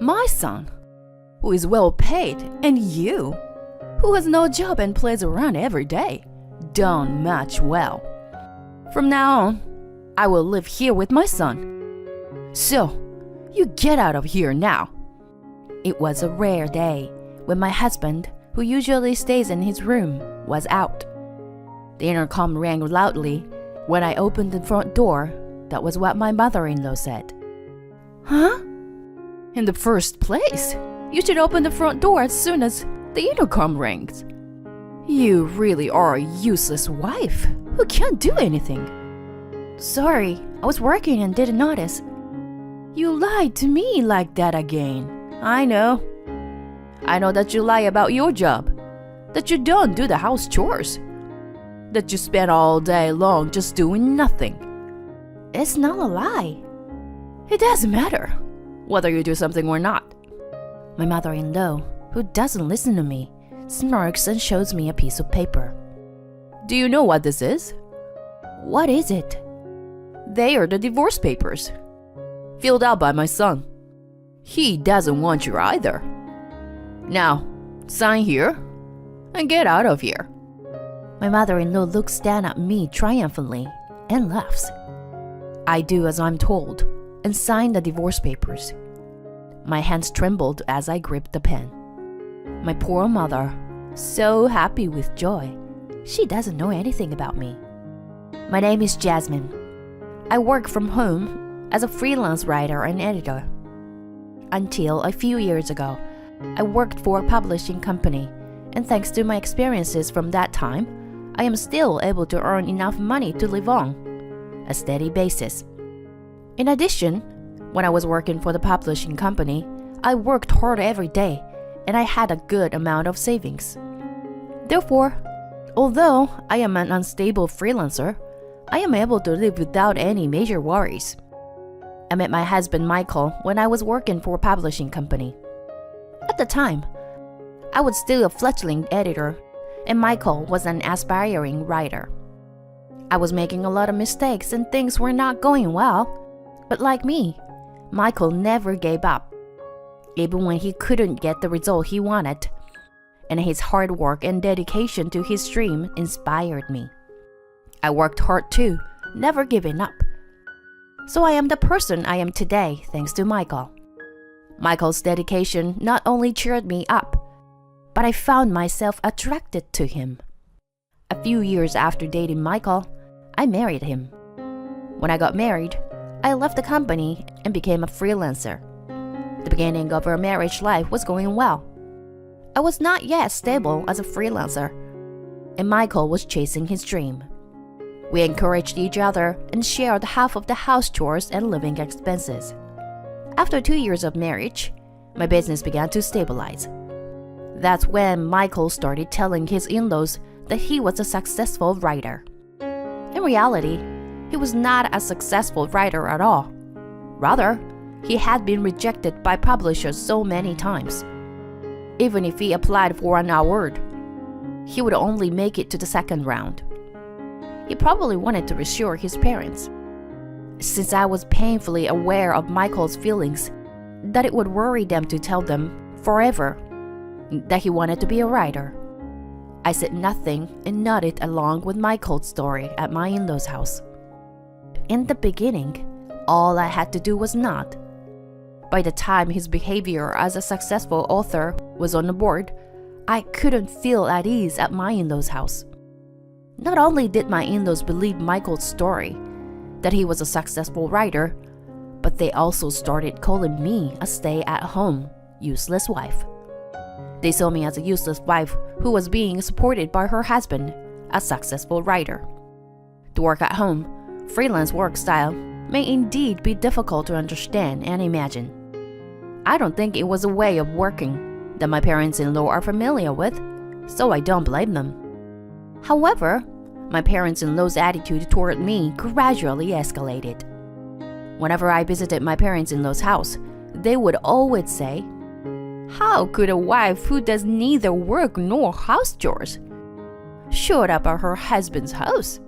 My son, who is well paid, and you, who has no job and plays around every day, don't match well. From now on, I will live here with my son. So, you get out of here now." It was a rare day when my husband, who usually stays in his room, was out. The intercom rang loudly. When I opened the front door, that was what my mother-in-law said. "Huh? In the first place, you should open the front door as soon as the intercom rings. You really are a useless wife who can't do anything." "Sorry, I was working and didn't notice." "You lied to me like that again. I know. I know that you lie about your job, that you don't do the house chores, that you spend all day long just doing nothing." "It's not a lie." "It doesn't matter whether you do something or not." My mother-in-law, who doesn't listen to me, smirks and shows me a piece of paper. "Do you know what this is?" "What is it?" "They are the divorce papers, filled out by my son. He doesn't want you either. Now, sign here and get out of here." My mother-in-law looks down at me triumphantly and laughs. I do as I'm told and sign the divorce papers. My hands trembled as I gripped the pen. My poor mother, so happy with joy. She doesn't know anything about me. My name is Jasmine. I work from home as a freelance writer and editor. Until a few years ago, I worked for a publishing company, and thanks to my experiences from that time, I am still able to earn enough money to live on a steady basis. In addition, when I was working for the publishing company, I worked hard every day, and I had a good amount of savings. Therefore, although I am an unstable freelancer, I am able to live without any major worries. I met my husband Michael when I was working for a publishing company. At the time, I was still a fledgling editor, and Michael was an aspiring writer. I was making a lot of mistakes and things were not going well, but like me, Michael never gave up, even when he couldn't get the result he wanted, and his hard work and dedication to his dream inspired me. I worked hard too, never giving up. So I am the person I am today thanks to Michael. Michael's dedication not only cheered me up, but I found myself attracted to him. A few years after dating Michael, I married him. When I got married, I left the company and became a freelancer. The beginning of our marriage life was going well. I was not yet stable as a freelancer, and Michael was chasing his dream. We encouraged each other and shared half of the house chores and living expenses. After 2 years of marriage, my business began to stabilize. That's when Michael started telling his in-laws that he was a successful writer. In reality, he was not a successful writer at all. Rather, he had been rejected by publishers so many times. Even if he applied for an award, he would only make it to the second round. He probably wanted to reassure his parents. Since I was painfully aware of Michael's feelings, that it would worry them to tell them forever that he wanted to be a writer, I said nothing and nodded along with Michael's story at my in-laws' house. In the beginning, all I had to do was nod. By the time his behavior as a successful author was on the board, I couldn't feel at ease at my in-laws' house. Not only did my in-laws believe Michael's story, that he was a successful writer, but they also started calling me a stay-at-home, useless wife. They saw me as a useless wife who was being supported by her husband, a successful writer. To work at home, freelance work style may indeed be difficult to understand and imagine. I don't think it was a way of working that my parents-in-law are familiar with, so I don't blame them. However, my parents-in-law's attitude toward me gradually escalated. Whenever I visited my parents-in-law's house, they would always say, "How could a wife who does neither work nor house chores show up at her husband's house?"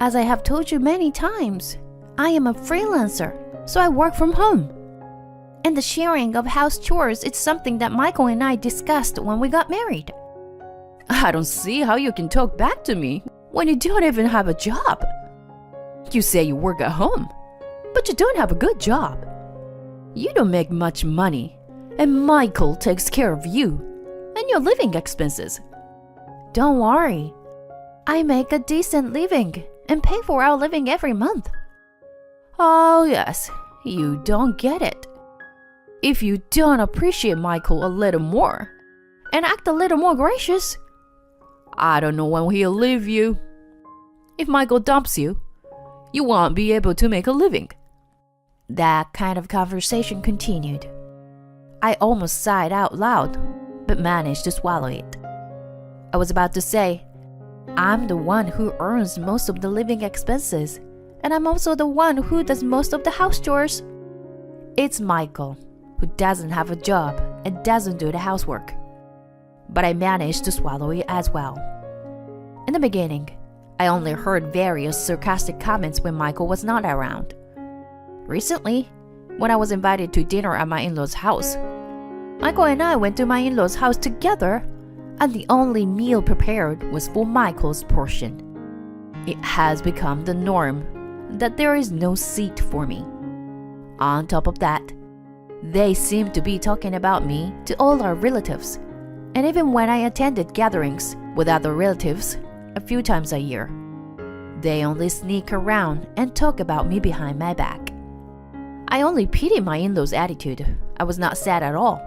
As I have told you many times, I am a freelancer, so I work from home. And the sharing of house chores is something that Michael and I discussed when we got married. I don't see how you can talk back to me when you don't even have a job. You say you work at home, but you don't have a good job. You don't make much money, and Michael takes care of you and your living expenses. Don't worry. I make a decent living and pay for our living every month. Oh yes, you don't get it. If you don't appreciate Michael a little more and act a little more gracious, I don't know when he'll leave you. If Michael dumps you, you won't be able to make a living. That kind of conversation continued. I almost sighed out loud, but managed to swallow it. I was about to say, I'm the one who earns most of the living expenses, and I'm also the one who does most of the house chores. It's Michael, who doesn't have a job and doesn't do the housework. But I managed to swallow it as well. In the beginning, I only heard various sarcastic comments when Michael was not around. Recently, when I was invited to dinner at my in-laws' house, Michael and I went to my in-laws' house together, and the only meal prepared was for Michael's portion. It has become the norm that there is no seat for me. On top of that, they seem to be talking about me to all our relatives, and even when I attended gatherings with other relatives a few times a year, they only sneak around and talk about me behind my back. I only pitied my in-laws' attitude. I was not sad at all,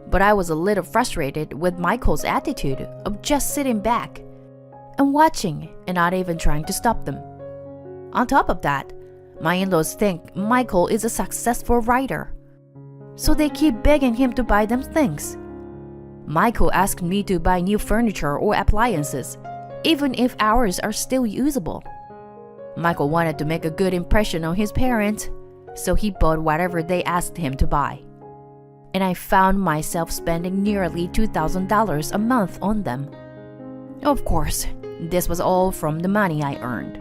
but I was a little frustrated with Michael's attitude of just sitting back and watching and not even trying to stop them. On top of that, my in-laws think Michael is a successful writer, so they keep begging him to buy them things. Michael asked me to buy new furniture or appliances, even if ours are still usable. Michael wanted to make a good impression on his parents, so he bought whatever they asked him to buy. And I found myself spending nearly $2,000 a month on them. Of course, this was all from the money I earned.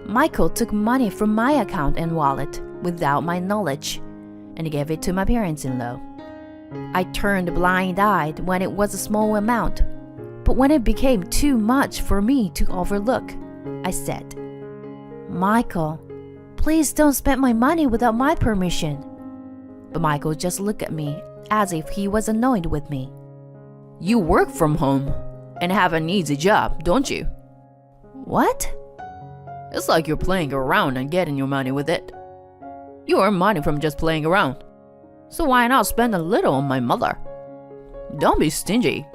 Michael took money from my account and wallet without my knowledge and gave it to my parents-in-law. I turned blind-eyed when it was a small amount, but when it became too much for me to overlook, I said, "Michael, please don't spend my money without my permission." But Michael just looked at me as if he was annoyed with me. "You work from home and have an easy job, don't you?" "What?" "It's like you're playing around and getting your money with it. You earn money from just playing around, so why not spend a little on my mother? Don't be stingy."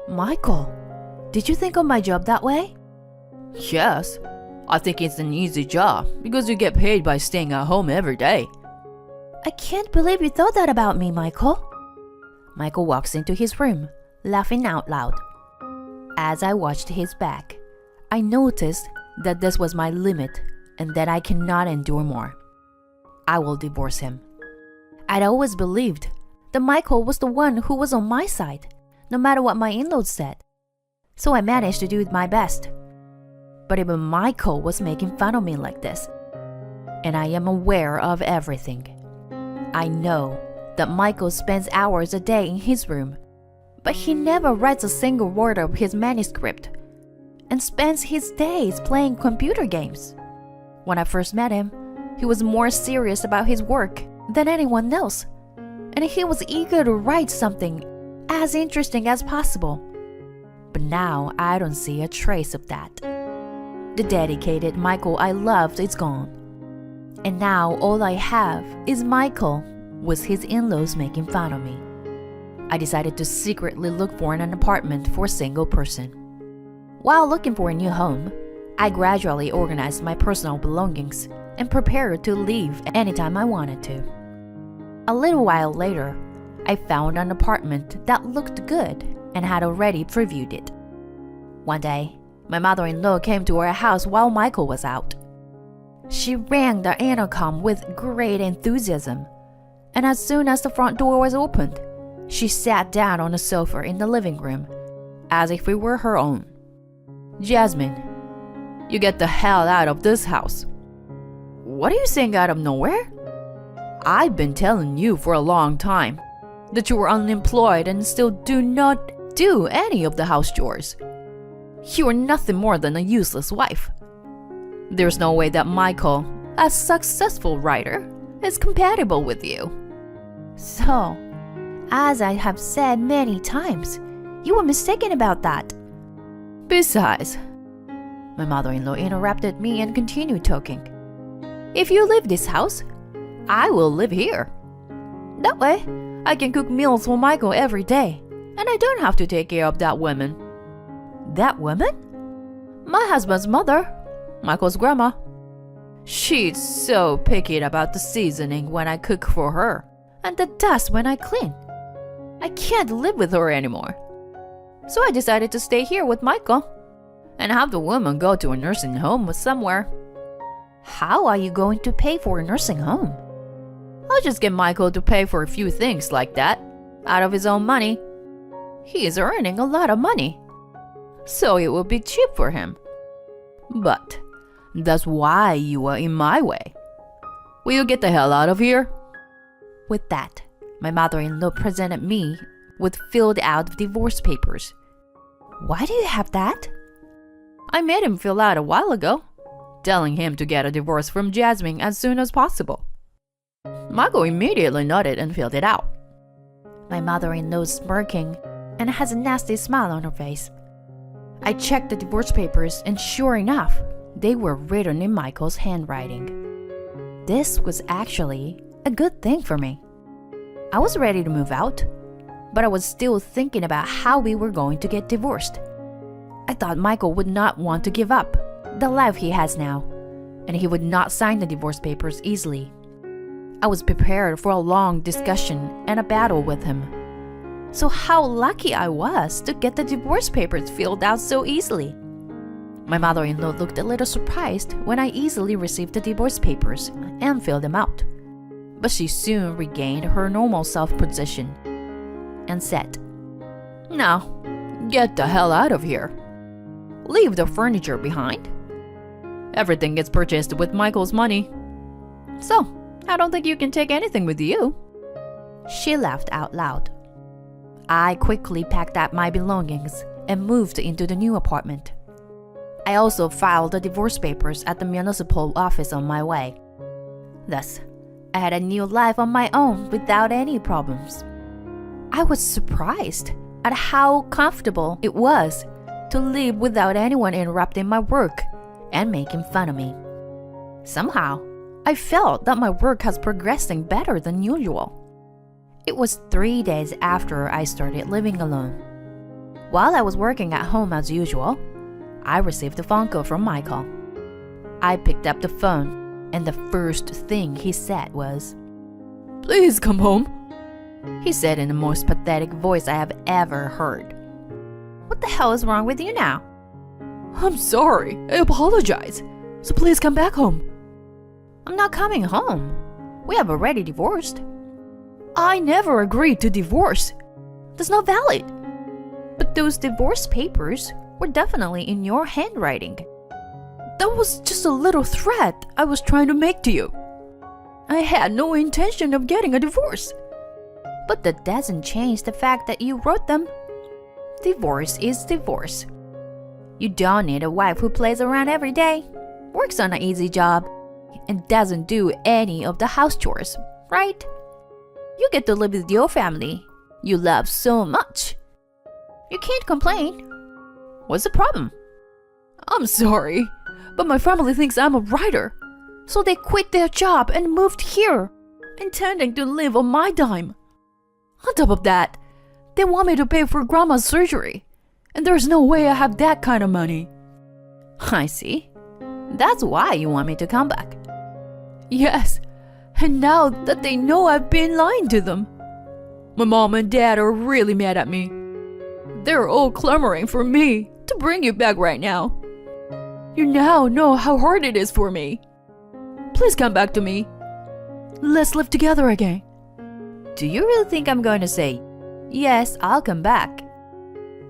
"Michael, did you think of my job that way?" "Yes, I think it's an easy job because you get paid by staying at home every day." "I can't believe you thought that about me, Michael." Michael walks into his room, laughing out loud. As I watched his back, I noticed that this was my limit and that I cannot endure more. I will divorce him. I'd always believed that Michael was the one who was on my side, no matter what my in-laws said. So I managed to do my best. But even Michael was making fun of me like this. And I am aware of everything. I know that Michael spends hours a day in his room, but he never writes a single word of his manuscript and spends his days playing computer games. When I first met him, he was more serious about his work than anyone else, and he was eager to write something as interesting as possible. But now I don't see a trace of that. The dedicated Michael I loved is gone. And now all I have is Michael with his in-laws making fun of me. I decided to secretly look for an apartment for a single person. While looking for a new home, I gradually organized my personal belongings and prepared to leave anytime I wanted to. A little while later, I found an apartment that looked good and had already previewed it. One day, my mother-in-law came to our house while Michael was out. She rang the intercom with great enthusiasm, and as soon as the front door was opened, she sat down on the sofa in the living room, as if it were her own. "Jasmine, you get the hell out of this house." "What are you saying out of nowhere?" I've been telling you for a long time that you were unemployed and still do not do any of the house chores. You are nothing more than a useless wife. There's no way that Michael, a successful writer, is compatible with you. So, as I have said many times, you were mistaken about that. Besides, my mother-in-law interrupted me and continued talking. If you leave this house, I will live here. That way, I can cook meals for Michael every day, and I don't have to take care of that woman. That woman? My husband's mother, Michael's grandma. She's so picky about the seasoning when I cook for her, and the dust when I clean. I can't live with her anymore. So I decided to stay here with Michael and have the woman go to a nursing home somewhere. How are you going to pay for a nursing home? I'll just get Michael to pay for a few things like that out of his own money. He is earning a lot of money, so it will be cheap for him. But that's why you are in my way. Will you get the hell out of here? With that, my mother-in-law presented me with filled out divorce papers. Why do you have that? I made him fill out a while ago, telling him to get a divorce from Jasmine as soon as possible. Michael immediately nodded and filled it out. My mother-in-law is smirking and has a nasty smile on her face. I checked the divorce papers and sure enough, they were written in Michael's handwriting. This was actually a good thing for me. I was ready to move out, but I was still thinking about how we were going to get divorced. I thought Michael would not want to give up the life he has now, and he would not sign the divorce papers easily. I was prepared for a long discussion and a battle with him. So how lucky I was to get the divorce papers filled out so easily. My mother-in-law looked a little surprised when I easily received the divorce papers and filled them out. But she soon regained her normal self-possession and said, "Now, get the hell out of here. Leave the furniture behind. Everything gets purchased with Michael's money. So, I don't think you can take anything with you." She laughed out loud. I quickly packed up my belongings and moved into the new apartment. I also filed the divorce papers at the municipal office on my way. Thus, I had a new life on my own without any problems. I was surprised at how comfortable it was to live without anyone interrupting my work and making fun of me. Somehow, I felt that my work was progressing better than usual. It was 3 days after I started living alone. While I was working at home as usual, I received a phone call from Michael. I picked up the phone, and the first thing he said was, "Please come home," he said in the most pathetic voice I have ever heard. What the hell is wrong with you now? "I'm sorry, I apologize. So please come back home." I'm not coming home. We have already divorced. I never agreed to divorce. That's not valid. But those divorce papers were definitely in your handwriting. That was just a little threat I was trying to make to you. I had no intention of getting a divorce. But that doesn't change the fact that you wrote them. Divorce is divorce. You don't need a wife who plays around every day, works on an easy job, and doesn't do any of the house chores, right? You get to live with your family you love so much. You can't complain. What's the problem? I'm sorry, but my family thinks I'm a writer, so they quit their job and moved here, intending to live on my dime. On top of that, they want me to pay for grandma's surgery, and there's no way I have that kind of money. I see. That's why you want me to come back. Yes, and now that they know I've been lying to them, my mom and dad are really mad at me. They're all clamoring for me to bring you back right now. You now know how hard it is for me. Please come back to me. Let's live together again. Do you really think I'm going to say, yes, I'll come back?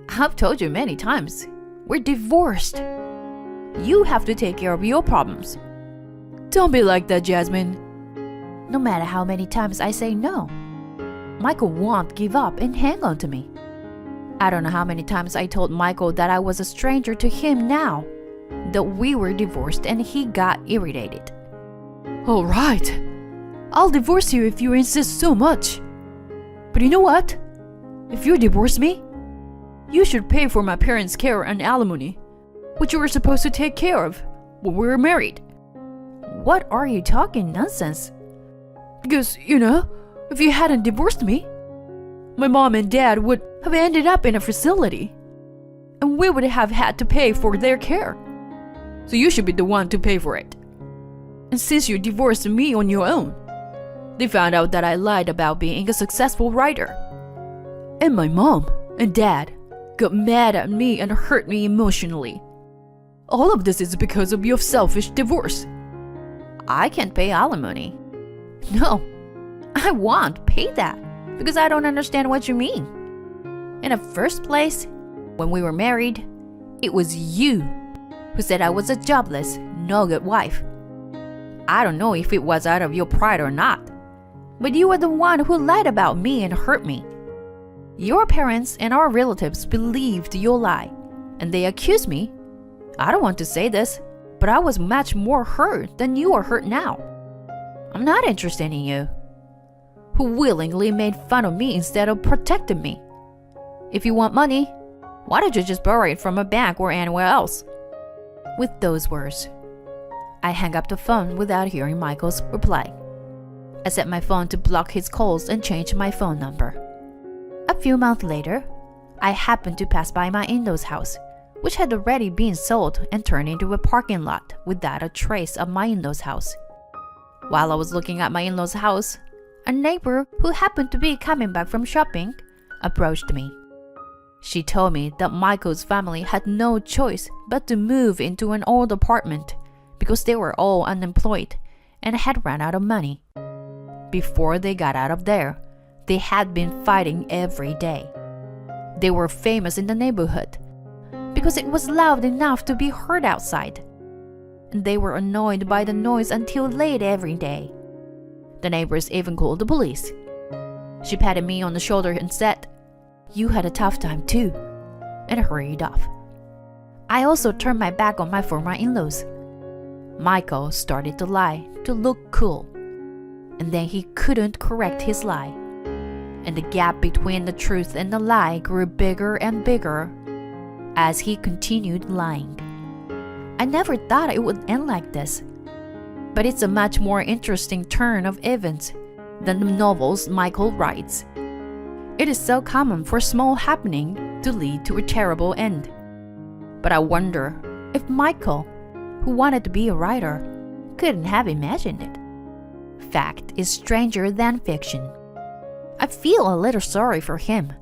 I've told you many times, we're divorced. You have to take care of your problems. Don't be like that, Jasmine. no matter how many times I say no. Michael won't give up and hang on to me. I don't know how many times I told Michael that I was a stranger to him now, that we were divorced, and he got irritated. All right, I'll divorce you if you insist so much. But you know what? If you divorce me, you should pay for my parents' care and alimony, which you were supposed to take care of when we were married. What are you talking nonsense? Because, if you hadn't divorced me, my mom and dad would have ended up in a facility, and we would have had to pay for their care. So you should be the one to pay for it. And since you divorced me on your own, they found out that I lied about being a successful writer. And my mom and dad got mad at me and hurt me emotionally. All of this is because of your selfish divorce. I can't pay alimony. No, I won't pay that because I don't understand what you mean. In the first place, when we were married, it was you who said I was a jobless, no good wife. I don't know if it was out of your pride or not, but you were the one who lied about me and hurt me. Your parents and our relatives believed your lie, and they accused me. I don't want to say this, but I was much more hurt than you are hurt now. I'm not interested in you, who willingly made fun of me instead of protecting me. If you want money, why don't you just borrow it from a bank or anywhere else? With those words, I hung up the phone without hearing Michael's reply. I set my phone to block his calls and changed my phone number. A few months later, I happened to pass by my in-laws' house, which had already been sold and turned into a parking lot without a trace of my in-laws' house. While I was looking at my in-laws' house, a neighbor who happened to be coming back from shopping approached me. She told me that Michael's family had no choice but to move into an old apartment because they were all unemployed and had run out of money. Before they got out of there, they had been fighting every day. They were famous in the neighborhood because it was loud enough to be heard outside, and they were annoyed by the noise until late every day. The neighbors even called the police. She patted me on the shoulder and said, "You had a tough time too," and hurried off. I also turned my back on my former in-laws. Michael started to lie to look cool, and then he couldn't correct his lie, and the gap between the truth and the lie grew bigger and bigger as he continued lying. I never thought it would end like this, but it's a much more interesting turn of events than the novels Michael writes. It is so common for a small happening to lead to a terrible end. But I wonder if Michael, who wanted to be a writer, couldn't have imagined it. Fact is stranger than fiction. I feel a little sorry for him,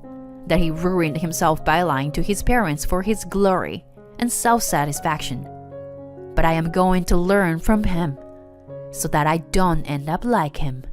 that he ruined himself by lying to his parents for his glory and self-satisfaction. But I am going to learn from him so that I don't end up like him.